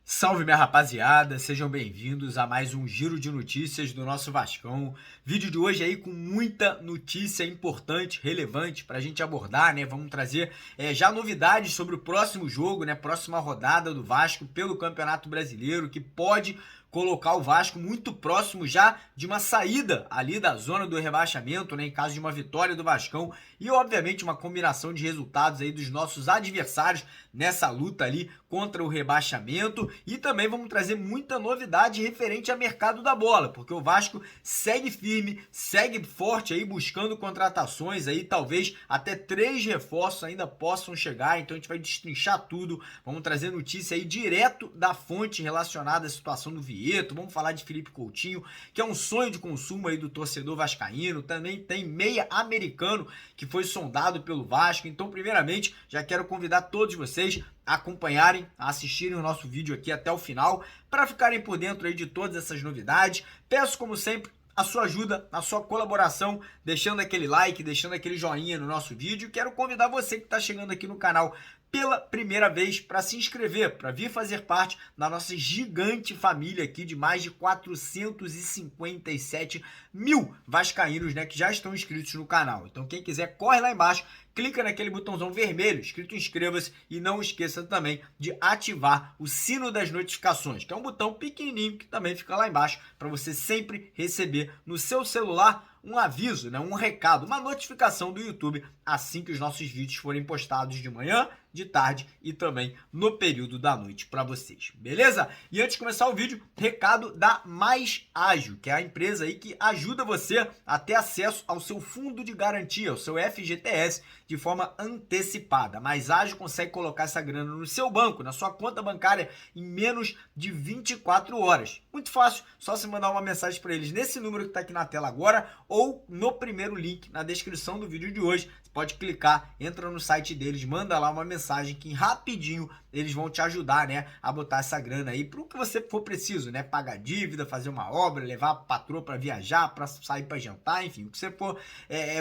Salve, minha rapaziada, sejam bem-vindos a mais um giro de notícias do nosso Vascão. Vídeo de hoje aí com muita notícia importante, relevante pra gente abordar, né? Vamos trazer já novidades sobre o próximo jogo, né? Próxima rodada do Vasco pelo Campeonato Brasileiro, que pode colocar o Vasco muito próximo já de uma saída ali da zona do rebaixamento, né, em caso de uma vitória do Vascão e obviamente uma combinação de resultados aí dos nossos adversários nessa luta ali contra o rebaixamento. E também vamos trazer muita novidade referente ao mercado da bola, porque o Vasco segue firme, segue forte aí buscando contratações aí, talvez até 3 reforços ainda possam chegar, então a gente vai destrinchar tudo, vamos trazer notícia aí direto da fonte relacionada à situação do Vieto, vamos falar de Felipe Coutinho, que é um sonho de consumo aí do torcedor vascaíno. Também tem meia americano que foi sondado pelo Vasco. Então, primeiramente, já quero convidar todos vocês a acompanharem, a assistirem o nosso vídeo aqui até o final, para ficarem por dentro aí de todas essas novidades. Peço, como sempre, a sua ajuda, a sua colaboração, deixando aquele like, deixando aquele joinha no nosso vídeo. Quero convidar você que está chegando aqui no canal pela primeira vez para se inscrever, para vir fazer parte da nossa gigante família aqui de mais de 457 mil vascaínos, né, que já estão inscritos no canal. Então quem quiser, corre lá embaixo, clica naquele botãozão vermelho escrito inscreva-se e não esqueça também de ativar o sino das notificações, que é um botão pequenininho que também fica lá embaixo para você sempre receber no seu celular um aviso, né, um recado, uma notificação do YouTube assim que os nossos vídeos forem postados de manhã, de tarde e também no período da noite para vocês, beleza? E antes de começar o vídeo, recado da Mais Ágil, que é a empresa aí que ajuda você a ter acesso ao seu fundo de garantia, o seu FGTS, de forma antecipada. A Mais Ágil consegue colocar essa grana no seu banco, na sua conta bancária, em menos de 24 horas. Muito fácil, só você mandar uma mensagem para eles nesse número que está aqui na tela agora ou no primeiro link na descrição do vídeo de hoje. Você pode clicar, entra no site deles, manda lá uma mensagem que rapidinho eles vão te ajudar, né, a botar essa grana aí para o que você for preciso, né, pagar dívida, fazer uma obra, levar a patroa para viajar, para sair para jantar, enfim, o que você for,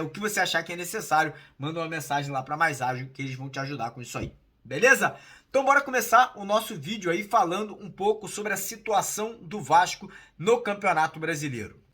o que você achar que é necessário, manda uma mensagem lá para Mais Ágil que eles vão te ajudar com isso aí, beleza? Então bora começar o nosso vídeo aí falando um pouco sobre a situação do Vasco no Campeonato Brasileiro.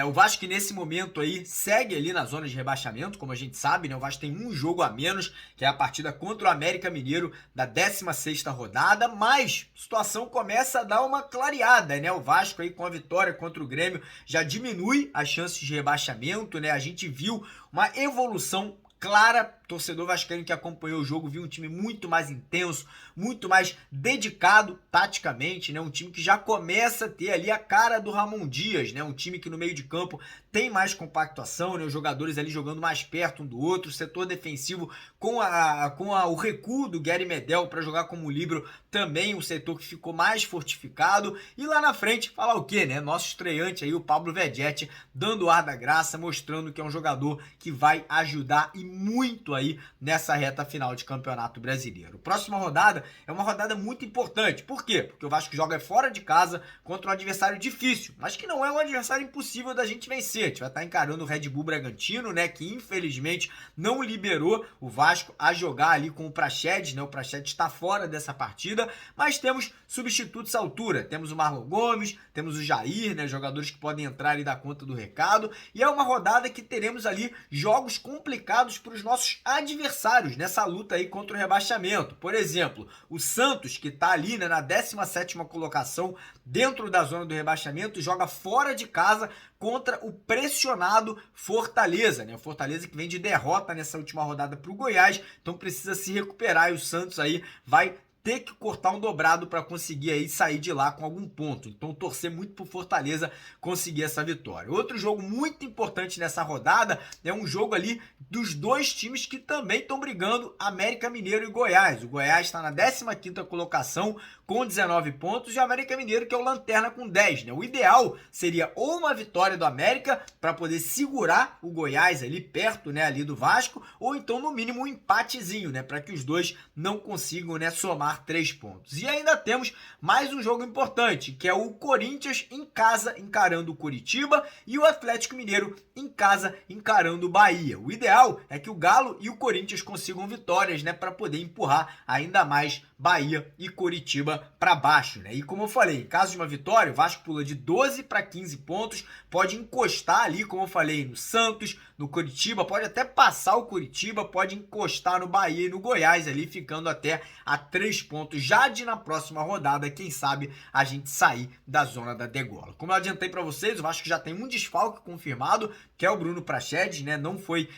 O Vasco que nesse momento aí segue ali na zona de rebaixamento, como a gente sabe, né? O Vasco tem um jogo a menos, que é a partida contra o América Mineiro da 16ª rodada, mas a situação começa a dar uma clareada, né? O Vasco aí com a vitória contra o Grêmio já diminui as chances de rebaixamento, né? A gente viu uma evolução clara, torcedor vascaíno que acompanhou o jogo viu um time muito mais intenso, muito mais dedicado taticamente, né? Um time que já começa a ter ali a cara do Ramon Dias, né? Um time que no meio de campo tem mais compactuação, né? Os jogadores ali jogando mais perto um do outro, o setor defensivo com o recuo do Gary Medel para jogar como líbero, também um setor que ficou mais fortificado. E lá na frente, falar o quê, né? Nosso estreante aí, o Pablo Vegetti, dando o ar da graça, mostrando que é um jogador que vai ajudar e muito aí nessa reta final de Campeonato Brasileiro. Próxima rodada é uma rodada muito importante. Por quê? Porque o Vasco joga fora de casa contra um adversário difícil, mas que não é um adversário impossível da gente vencer. A gente vai estar encarando o Red Bull Bragantino, né, que infelizmente não liberou o Vasco a jogar ali com o Praxedes, né? O Praxedes está fora dessa partida, mas temos substitutos à altura. Temos o Marlon Gomes, temos o Jair, né, jogadores que podem entrar e dar conta do recado. E é uma rodada que teremos ali jogos complicados para os nossos adversários nessa luta aí contra o rebaixamento. Por exemplo, o Santos, que está ali, né, na 17ª colocação dentro da zona do rebaixamento, joga fora de casa contra o pressionado Fortaleza, né? O Fortaleza que vem de derrota nessa última rodada para o Goiás, então precisa se recuperar e o Santos aí vai ter que cortar um dobrado para conseguir aí sair de lá com algum ponto. Então torcer muito pro Fortaleza conseguir essa vitória. Outro jogo muito importante nessa rodada é um jogo ali dos dois times que também estão brigando, América Mineiro e Goiás. O Goiás está na 15ª colocação com 19 pontos e o América Mineiro que é o lanterna com 10, né? O ideal seria ou uma vitória do América para poder segurar o Goiás ali perto, né, ali do Vasco, ou então no mínimo um empatezinho, né, para que os dois não consigam, né, somar somar 3 pontos. E ainda temos mais um jogo importante, que é o Corinthians em casa encarando o Coritiba e o Atlético Mineiro em casa encarando o Bahia. O ideal é que o Galo e o Corinthians consigam vitórias, né, para poder empurrar ainda mais Bahia e Coritiba para baixo, né? E como eu falei, em caso de uma vitória, o Vasco pula de 12 para 15 pontos, pode encostar ali, como eu falei, no Santos, no Coritiba, pode até passar o Coritiba, pode encostar no Bahia e no Goiás ali, ficando até a 3 pontos, já de na próxima rodada, quem sabe a gente sair da zona da degola. Como eu adiantei para vocês, o Vasco já tem um desfalque confirmado, que é o Bruno Prachedes, né? Não foi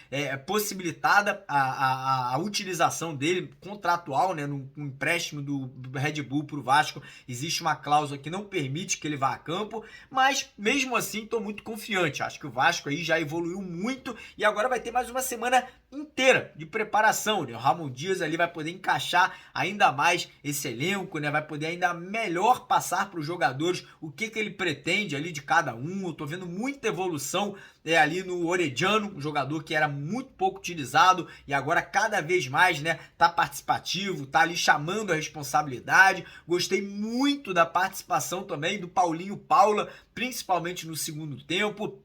possibilitada a utilização dele contratual, né? No empréstimo do Red Bull para o Vasco, existe uma cláusula que não permite que ele vá a campo, mas mesmo assim estou muito confiante. Acho que o Vasco aí já evoluiu muito e agora vai ter mais uma semana inteira de preparação, né? O Ramon Dias ali vai poder encaixar ainda mais esse elenco, né? Vai poder ainda melhor passar para os jogadores o que ele pretende ali de cada um. Eu tô vendo muita evolução ali no Orediano, um jogador que era muito pouco utilizado e agora cada vez mais, né, tá participativo, tá ali chamando a responsabilidade. Gostei muito da participação também do Paulinho Paula, principalmente no segundo tempo.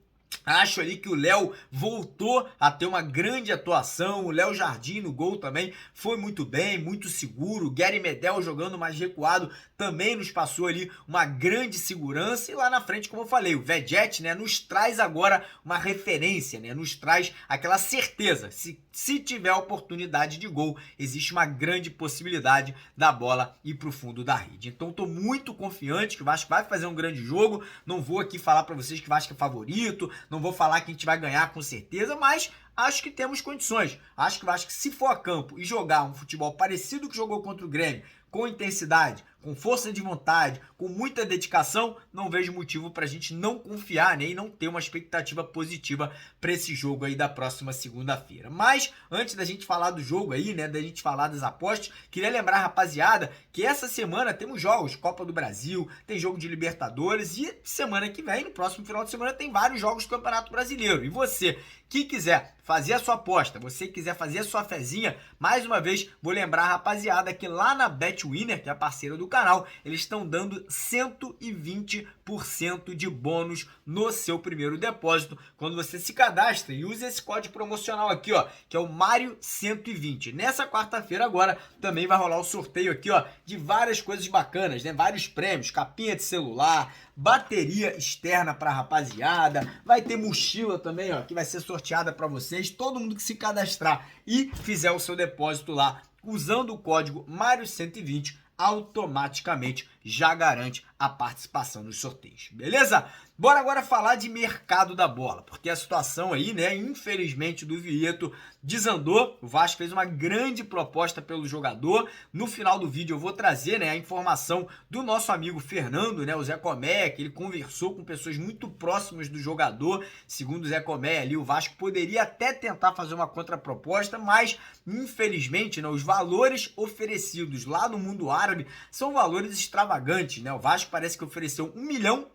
Acho ali que o Léo voltou a ter uma grande atuação, o Léo Jardim no gol também foi muito bem, muito seguro, o Gary Medel jogando mais recuado também nos passou ali uma grande segurança e lá na frente, como eu falei, o Vegetti, né, nos traz agora uma referência, né, nos traz aquela certeza, se tiver oportunidade de gol, existe uma grande possibilidade da bola ir para o fundo da rede. Então estou muito confiante que o Vasco vai fazer um grande jogo, não vou aqui falar para vocês que o Vasco é favorito, não vou falar que a gente vai ganhar com certeza, mas acho que temos condições. Acho que o Vasco, se for a campo e jogar um futebol parecido que jogou contra o Grêmio, com intensidade, com força de vontade, com muita dedicação, não vejo motivo para a gente não confiar, né, e não ter uma expectativa positiva para esse jogo aí da próxima segunda-feira. Mas, antes da gente falar do jogo aí, né, da gente falar das apostas, queria lembrar, rapaziada, que essa semana temos jogos, Copa do Brasil, tem jogo de Libertadores e semana que vem, no próximo final de semana, tem vários jogos do Campeonato Brasileiro. E você que quiser fazer a sua aposta, você que quiser fazer a sua fezinha, mais uma vez, vou lembrar, rapaziada, que lá na BetWinner, que é a parceira do canal, eles estão dando 120% de bônus no seu primeiro depósito, quando você se cadastra e usa esse código promocional aqui, ó, que é o Mário120. Nessa quarta-feira agora, também vai rolar o sorteio aqui, ó, de várias coisas bacanas, né, vários prêmios, capinha de celular, bateria externa pra rapaziada, vai ter mochila também, ó, que vai ser sorteada pra vocês, todo mundo que se cadastrar e fizer o seu depósito lá, usando o código Mário120, automaticamente já garante a participação nos sorteios, beleza? Bora agora falar de mercado da bola, porque a situação aí, né, infelizmente do Vieto desandou, o Vasco fez uma grande proposta pelo jogador, no final do vídeo eu vou trazer, né, a informação do nosso amigo Fernando, né, o Zé Comé, que ele conversou com pessoas muito próximas do jogador, segundo o Zé Comé ali, o Vasco poderia até tentar fazer uma contraproposta, mas infelizmente, né, os valores oferecidos lá no mundo árabe são valores extravagantes, né, o Vasco parece que ofereceu R$1,5 milhão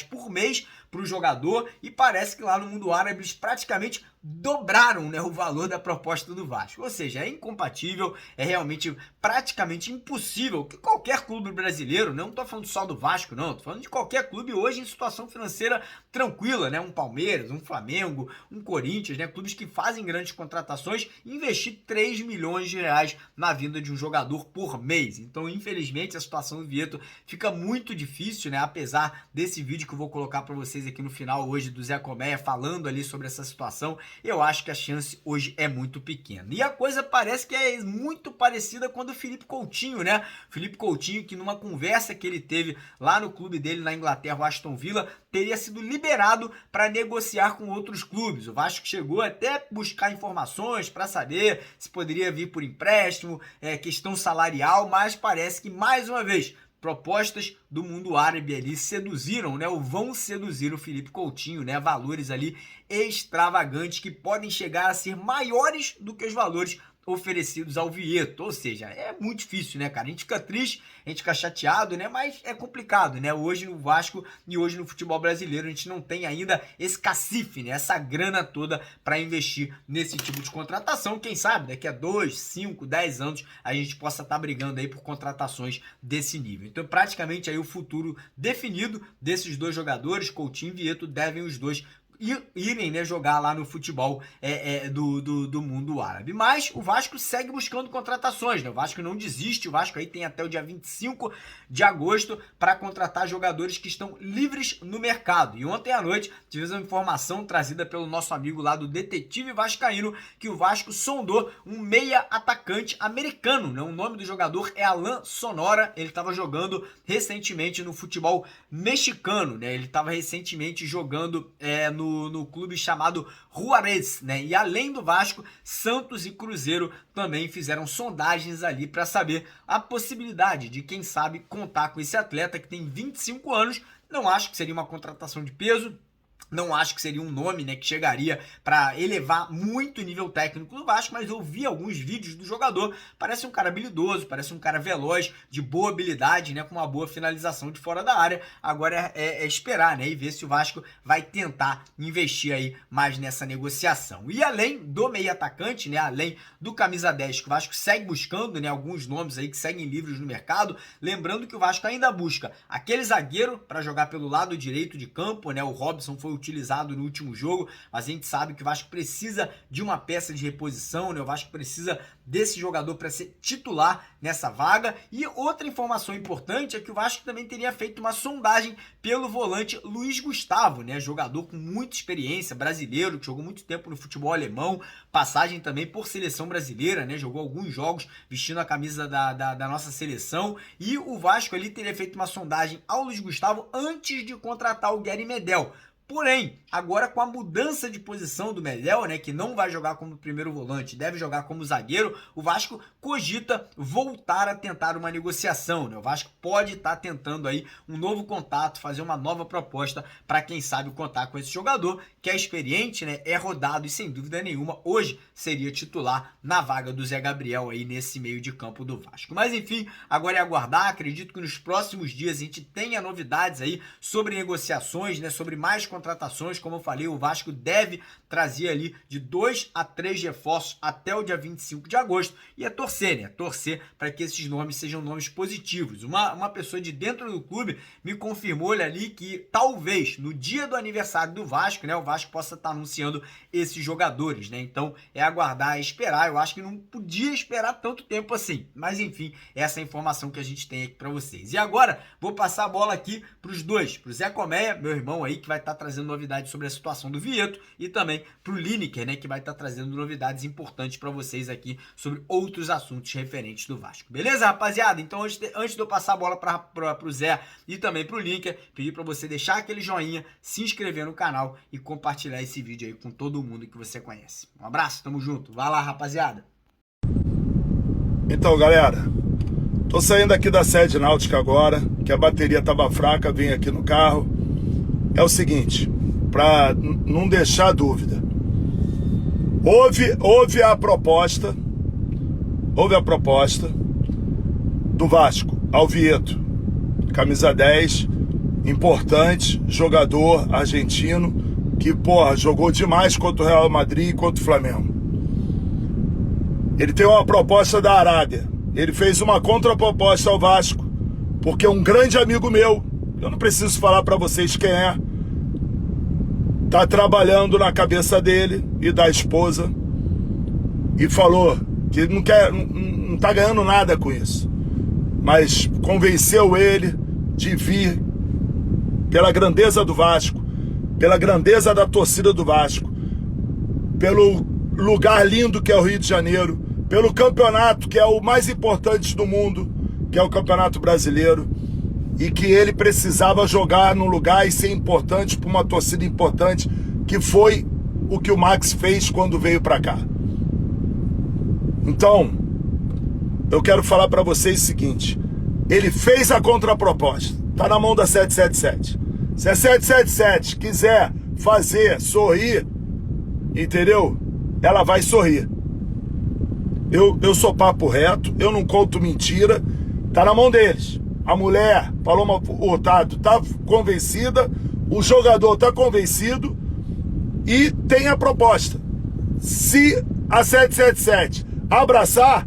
por mês para o jogador e parece que lá no mundo árabe eles praticamente dobraram, né, o valor da proposta do Vasco. Ou seja, é incompatível, é realmente praticamente impossível que qualquer clube brasileiro, não estou falando só do Vasco, não, estou falando de qualquer clube hoje em situação financeira tranquila, né, um Palmeiras, um Flamengo, um Corinthians, né, clubes que fazem grandes contratações, investir R$3 milhões na vinda de um jogador por mês. Então, infelizmente, a situação do Vieto fica muito difícil, né, apesar desse vídeo que eu vou colocar para vocês aqui no final hoje do Zé Colmeia falando ali sobre essa situação, eu acho que a chance hoje é muito pequena. E a coisa parece que é muito parecida com a do Felipe Coutinho, né? Felipe Coutinho, que numa conversa que ele teve lá no clube dele na Inglaterra, o Aston Villa, teria sido liberado para negociar com outros clubes. O Vasco chegou até a buscar informações para saber se poderia vir por empréstimo, questão salarial, mas parece que, mais uma vez, propostas do mundo árabe ali seduziram, né, ou vão seduzir o Felipe Coutinho, né, valores ali extravagantes que podem chegar a ser maiores do que os valores oferecidos ao Vieto. Ou seja, é muito difícil, né, cara? A gente fica triste, a gente fica chateado, né? Mas é complicado, né? Hoje no Vasco e hoje no futebol brasileiro a gente não tem ainda esse cacife, né? Essa grana toda para investir nesse tipo de contratação. Quem sabe daqui a 2, 5, 10 anos a gente possa estar brigando aí por contratações desse nível. Então praticamente aí o futuro definido desses dois jogadores, Coutinho e Vieto, devem os dois irem, né, jogar lá no futebol do mundo árabe. Mas o Vasco segue buscando contratações, né? O Vasco não desiste, o Vasco aí tem até o dia 25 de agosto para contratar jogadores que estão livres no mercado. E ontem à noite tivemos uma informação trazida pelo nosso amigo lá do Detetive Vascaíno que o Vasco sondou um meia atacante americano, né? O nome do jogador é Alan Sonora, ele estava jogando recentemente no futebol mexicano, né? Ele estava recentemente jogando no clube chamado Juárez, né? E além do Vasco, Santos e Cruzeiro também fizeram sondagens ali para saber a possibilidade de, quem sabe, contar com esse atleta que tem 25 anos. Não acho que seria uma contratação de peso. Não acho que seria um nome, né, que chegaria para elevar muito o nível técnico do Vasco, mas eu vi alguns vídeos do jogador, parece um cara habilidoso, parece um cara veloz, de boa habilidade, né, com uma boa finalização de fora da área. Agora é esperar, né, e ver se o Vasco vai tentar investir aí mais nessa negociação. E além do meio atacante, né, além do camisa 10, que o Vasco segue buscando, né, alguns nomes aí que seguem livres no mercado, lembrando que o Vasco ainda busca aquele zagueiro para jogar pelo lado direito de campo, né, o Robson foi utilizado no último jogo, mas a gente sabe que o Vasco precisa de uma peça de reposição, né? O Vasco precisa desse jogador para ser titular nessa vaga. E outra informação importante é que o Vasco também teria feito uma sondagem pelo volante Luiz Gustavo, né? Jogador com muita experiência, brasileiro, que jogou muito tempo no futebol alemão, passagem também por seleção brasileira, né? Jogou alguns jogos vestindo a camisa da nossa seleção, e o Vasco ali teria feito uma sondagem ao Luiz Gustavo antes de contratar o Gary Medel. Porém, agora com a mudança de posição do Medel, né, que não vai jogar como primeiro volante, deve jogar como zagueiro, o Vasco cogita voltar a tentar uma negociação, né? O Vasco pode estar tentando aí um novo contato, fazer uma nova proposta para, quem sabe, contar com esse jogador, que é experiente, né, é rodado e sem dúvida nenhuma hoje seria titular na vaga do Zé Gabriel aí nesse meio de campo do Vasco. Mas enfim, agora é aguardar. Acredito que nos próximos dias a gente tenha novidades aí sobre negociações, né, sobre mais contratações. Como eu falei, o Vasco deve trazer ali de 2 a 3 reforços até o dia 25 de agosto, e é torcer, né? Torcer para que esses nomes sejam nomes positivos. Uma pessoa de dentro do clube me confirmou ali que talvez no dia do aniversário do Vasco, né, o Vasco possa estar anunciando esses jogadores, né? Então é aguardar e esperar. Eu acho que não podia esperar tanto tempo assim, mas enfim, essa é a informação que a gente tem aqui para vocês. E agora vou passar a bola aqui para os dois, para o Zé Colmeia, meu irmão aí, que vai estar trazendo novidades sobre a situação do Vieto, e também para o Lineker, né, que vai estar trazendo novidades importantes para vocês aqui sobre outros assuntos referentes do Vasco. Beleza, rapaziada? Então antes de eu passar a bola para o Zé e também para o Lineker, pedir para você deixar aquele joinha, se inscrever no canal e compartilhar esse vídeo aí com todo mundo que você conhece. Um abraço, tamo junto. Vai lá, rapaziada. Então, galera, tô saindo aqui da sede náutica agora, que a bateria tava fraca, vim aqui no carro. É o seguinte, para não deixar dúvida, houve a proposta do Vasco ao Vieto, camisa 10, importante, jogador argentino, que, porra, jogou demais contra o Real Madrid e contra o Flamengo. Ele tem uma proposta da Arábia. Ele fez uma contraproposta ao Vasco, porque um grande amigo meu, eu não preciso falar para vocês quem é, tá trabalhando na cabeça dele e da esposa, e falou que não tá ganhando nada com isso, mas convenceu ele de vir pela grandeza do Vasco, pela grandeza da torcida do Vasco, pelo lugar lindo que é o Rio de Janeiro, pelo campeonato que é o mais importante do mundo, que é o Campeonato Brasileiro, e que ele precisava jogar num lugar e ser importante para uma torcida importante, que foi o que o Max fez quando veio para cá. Então, eu quero falar para vocês o seguinte: ele fez a contraproposta, tá na mão da 777. Se a 777 quiser fazer sorrir, entendeu? Ela vai sorrir. eu sou papo reto, eu não conto mentira, tá na mão deles. A mulher, Paloma Hurtado, tá convencida, o jogador tá convencido e tem a proposta. Se a 777 abraçar,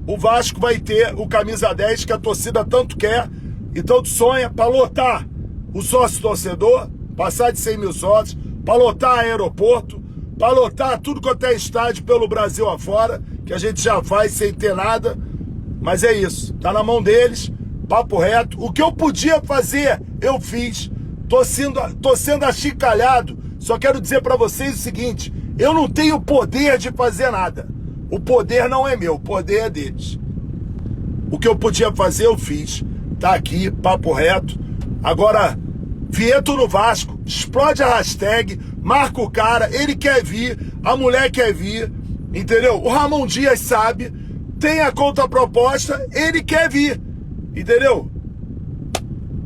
o Vasco vai ter o camisa 10 que a torcida tanto quer e tanto sonha para lotar o sócio-torcedor, passar de 100 mil sócios, para lotar aeroporto, para lotar tudo quanto é estádio pelo Brasil afora, que a gente já faz sem ter nada, mas é isso, tá na mão deles, papo reto. O que eu podia fazer, eu fiz, tô sendo achicalhado, só quero dizer para vocês o seguinte, eu não tenho poder de fazer nada, o poder não é meu, o poder é deles. O que eu podia fazer, eu fiz, tá aqui, papo reto. Agora, Vieto no Vasco, explode a hashtag, marca o cara, ele quer vir, a mulher quer vir, entendeu? O Ramon Dias sabe, tem a contraproposta, ele quer vir, entendeu?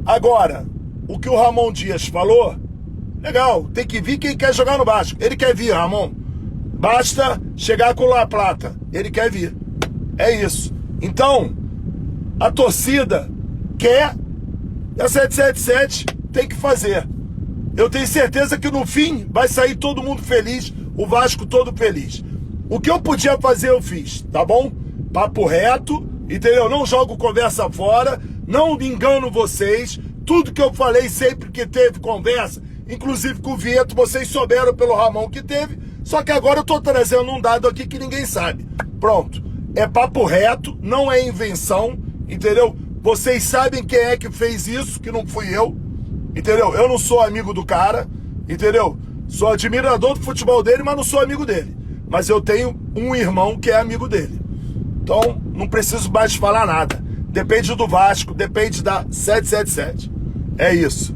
Agora, o que o Ramon Dias falou, legal, tem que vir quem quer jogar no Vasco. Ele quer vir, Ramon. Basta chegar com La Plata, ele quer vir. É isso. Então, a torcida quer, e a 777 tem que fazer. Eu tenho certeza que no fim vai sair todo mundo feliz, o Vasco todo feliz. O que eu podia fazer eu fiz, tá bom? Papo reto, entendeu? Não jogo conversa fora, não engano vocês. Tudo que eu falei sempre que teve conversa, inclusive com o Vieto, vocês souberam pelo Ramon que teve, só que agora eu tô trazendo um dado aqui que ninguém sabe. Pronto, é papo reto, não é invenção, entendeu? Vocês sabem quem é que fez isso, que não fui eu, entendeu? Eu não sou amigo do cara, entendeu? Sou admirador do futebol dele, mas não sou amigo dele. Mas eu tenho um irmão que é amigo dele. Então, não preciso mais falar nada. Depende do Vasco, depende da 777. É isso.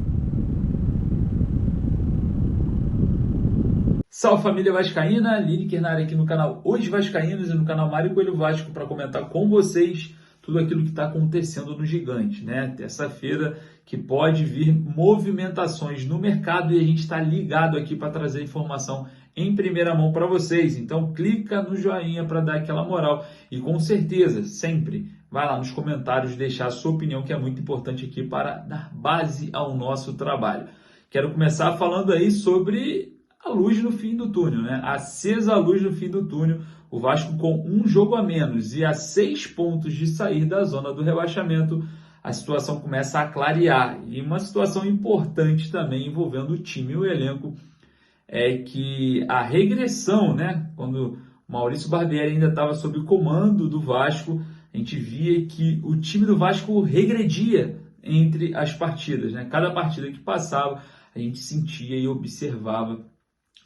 Salve família vascaína, Lineker na área aqui no canal Os Vascaínos e no canal Mário Coelho Vasco para comentar com vocês tudo aquilo que está acontecendo no Gigante, né? Terça-feira que pode vir movimentações no mercado e a gente está ligado aqui para trazer informação em primeira mão para vocês. Então clica no joinha para dar aquela moral e com certeza, sempre vai lá nos comentários deixar a sua opinião, que é muito importante aqui para dar base ao nosso trabalho. Quero começar falando aí sobre a luz no fim do túnel, né? Acesa a luz no fim do túnel, o Vasco com um jogo a menos e a 6 pontos de sair da zona do rebaixamento, a situação começa a clarear. E uma situação importante também envolvendo o time e o elenco é que a regressão, né? Quando o Maurício Barbieri ainda estava sob o comando do Vasco, a gente via que o time do Vasco regredia entre as partidas, né? Cada partida que passava, a gente sentia e observava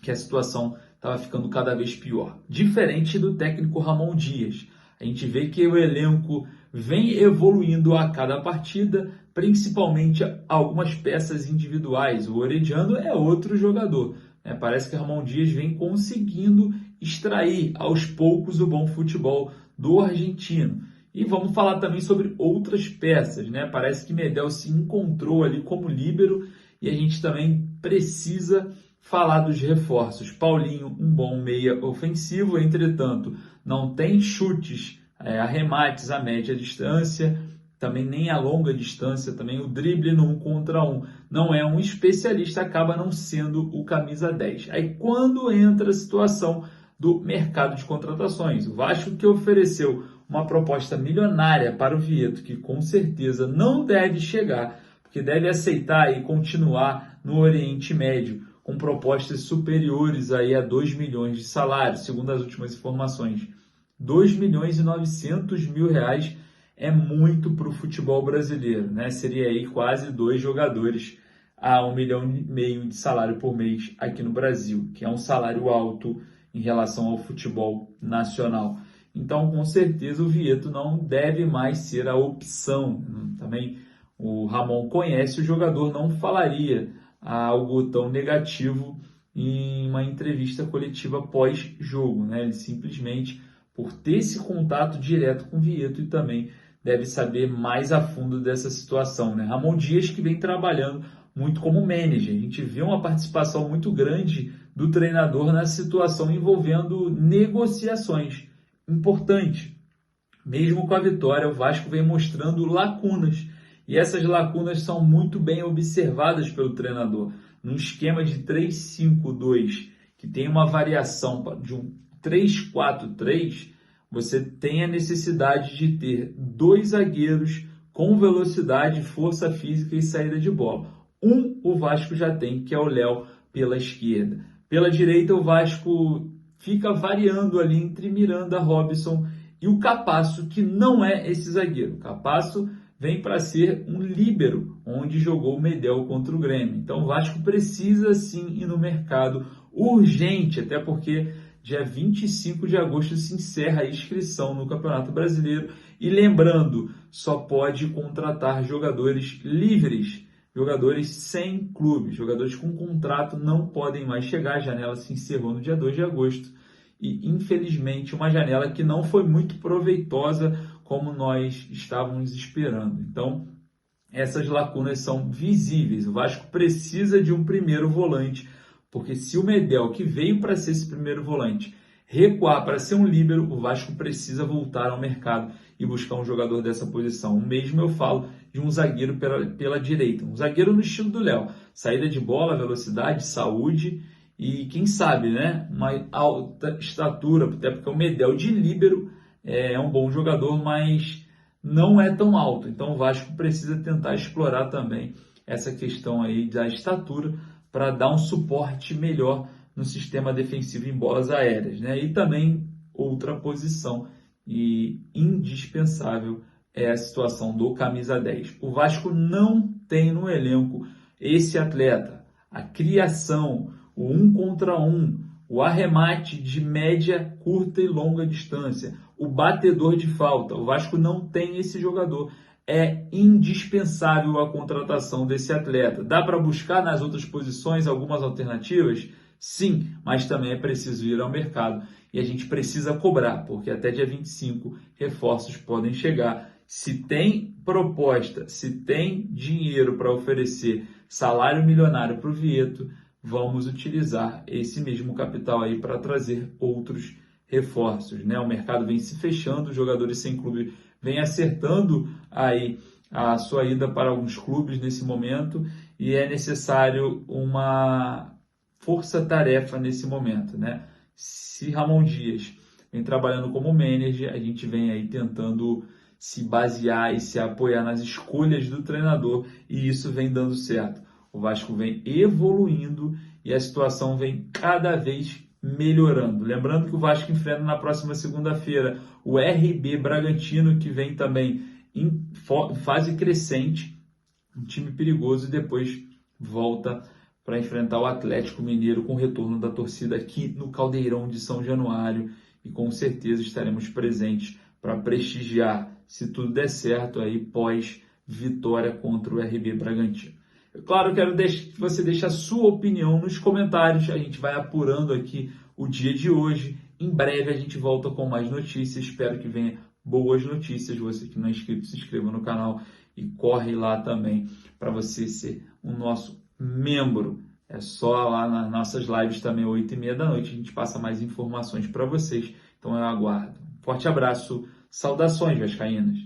que a situação estava ficando cada vez pior. Diferente do técnico Ramon Dias. A gente vê que o elenco vem evoluindo a cada partida, principalmente algumas peças individuais. O Orediano é outro jogador, né? Parece que o Ramon Dias vem conseguindo extrair aos poucos o bom futebol do argentino. E vamos falar também sobre outras peças, né? Parece que Medel se encontrou ali como líbero e a gente também precisa falar dos reforços. Paulinho, um bom meia ofensivo, entretanto, não tem chutes, arremates a média distância, também nem a longa distância, também o drible no 1 contra 1. Não é um especialista, acaba não sendo o camisa 10. Aí quando entra a situação do mercado de contratações, o Vasco que ofereceu uma proposta milionária para o Vieto, que com certeza não deve chegar, porque deve aceitar e continuar no Oriente Médio, com propostas superiores aí a 2 milhões de salário, segundo as últimas informações. 2 milhões e 900 mil reais é muito para o futebol brasileiro, né? Seria aí quase 2 jogadores a 1,5 milhão de salário por mês aqui no Brasil, que é um salário alto em relação ao futebol nacional. Então, com certeza, o Vieto não deve mais ser a opção. Também o Ramon conhece o jogador, não falaria algo tão negativo em uma entrevista coletiva pós-jogo, né? Ele simplesmente, por ter esse contato direto com o Vieto, e também deve saber mais a fundo dessa situação, né? Ramon Dias que vem trabalhando muito como manager. A gente vê uma participação muito grande do treinador na situação envolvendo negociações. importante. Mesmo com a vitória, o Vasco vem mostrando lacunas. E essas lacunas são muito bem observadas pelo treinador. Num esquema de 3-5-2, que tem uma variação de um 3-4-3, você tem a necessidade de ter 2 zagueiros com velocidade, força física e saída de bola. O Vasco já tem, que é o Léo pela esquerda. Pela direita, o Vasco fica variando ali entre Miranda, Robson e o Capasso, que não é esse zagueiro. O Capasso vem para ser um líbero, onde jogou o Medel contra o Grêmio. Então o Vasco precisa sim ir no mercado urgente, até porque dia 25 de agosto se encerra a inscrição no Campeonato Brasileiro. E lembrando, só pode contratar jogadores livres, jogadores sem clube, jogadores com contrato não podem mais chegar. A janela se encerrou no dia 2 de agosto e, infelizmente, uma janela que não foi muito proveitosa como nós estávamos esperando. Então, essas lacunas são visíveis. O Vasco precisa de um primeiro volante, porque se o Medel, que veio para ser esse primeiro volante, recuar para ser um líbero, o Vasco precisa voltar ao mercado e buscar um jogador dessa posição. O mesmo eu falo de um zagueiro pela direita. Um zagueiro no estilo do Léo. Saída de bola, velocidade, saúde e, quem sabe, né, uma alta estatura, até porque o Medel de líbero é um bom jogador, mas não é tão alto. Então o Vasco precisa tentar explorar também essa questão aí da estatura para dar um suporte melhor no sistema defensivo em bolas aéreas, né? E também outra posição e indispensável é a situação do camisa 10. O Vasco não tem no elenco esse atleta. A criação, o 1 contra 1, o arremate de média, curta e longa distância, o batedor de falta. O Vasco não tem esse jogador. É indispensável a contratação desse atleta. Dá para buscar nas outras posições algumas alternativas? Sim, mas também é preciso ir ao mercado. E a gente precisa cobrar, porque até dia 25 reforços podem chegar. Se tem proposta, se tem dinheiro para oferecer salário milionário para o Vieto, vamos utilizar esse mesmo capital aí para trazer outros reforços, né? O mercado vem se fechando, os jogadores sem clube vêm acertando aí a sua ida para alguns clubes nesse momento e é necessário uma força-tarefa nesse momento, né? Se Ramon Dias vem trabalhando como manager, a gente vem aí tentando se basear e se apoiar nas escolhas do treinador e isso vem dando certo. O Vasco vem evoluindo e a situação vem cada vez melhorando. Lembrando que o Vasco enfrenta na próxima segunda-feira o RB Bragantino, que vem também em fase crescente, um time perigoso, e depois volta para enfrentar o Atlético Mineiro com o retorno da torcida aqui no Caldeirão de São Januário e com certeza estaremos presentes para prestigiar, se tudo der certo, aí pós-vitória contra o RB Bragantino. Claro, quero que você deixe a sua opinião nos comentários. A gente vai apurando aqui o dia de hoje. Em breve a gente volta com mais notícias. Espero que venha boas notícias. Você que não é inscrito, se inscreva no canal e corre lá também para você ser o nosso membro. É só lá nas nossas lives também, 8h30 da noite. A gente passa mais informações para vocês. Então eu aguardo. Forte abraço. Saudações, vascaínas.